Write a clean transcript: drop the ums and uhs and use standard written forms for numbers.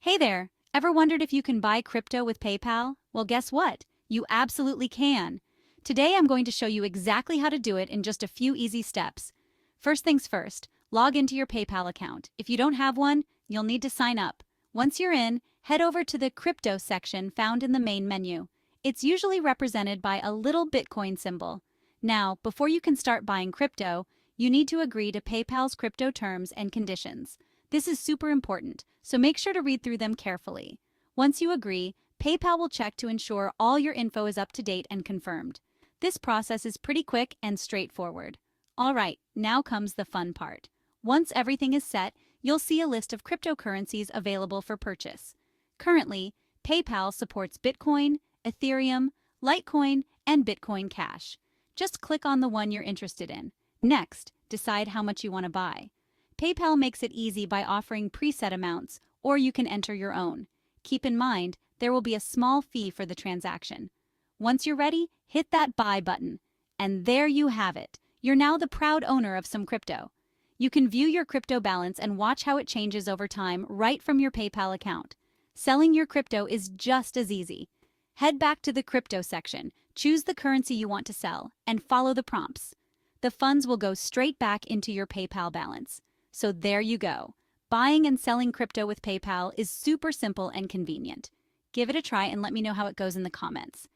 Hey there! Ever wondered if you can buy crypto with PayPal? Well, guess what? You absolutely can. Today I'm going to show you exactly how to do it in just a few easy steps. First things first, log into your PayPal account. If you don't have one, you'll need to sign up. Once you're in, head over to the crypto section found in the main menu. It's usually represented by a little Bitcoin symbol. Now, before you can start buying crypto, you need to agree to PayPal's crypto terms and conditions. This is super important, so make sure to read through them carefully. Once you agree, PayPal will check to ensure all your info is up to date and confirmed. This process is pretty quick and straightforward. All right, now comes the fun part. Once everything is set, you'll see a list of cryptocurrencies available for purchase. Currently, PayPal supports Bitcoin, Ethereum, Litecoin, and Bitcoin Cash. Just click on the one you're interested in. Next, decide how much you want to buy. PayPal makes it easy by offering preset amounts, or you can enter your own. Keep in mind, there will be a small fee for the transaction. Once you're ready, hit that buy button. And there you have it. You're now the proud owner of some crypto. You can view your crypto balance and watch how it changes over time right from your PayPal account. Selling your crypto is just as easy. Head back to the crypto section, choose the currency you want to sell, and follow the prompts. The funds will go straight back into your PayPal balance. So there you go. Buying and selling crypto with PayPal is super simple and convenient. Give it a try and let me know how it goes in the comments.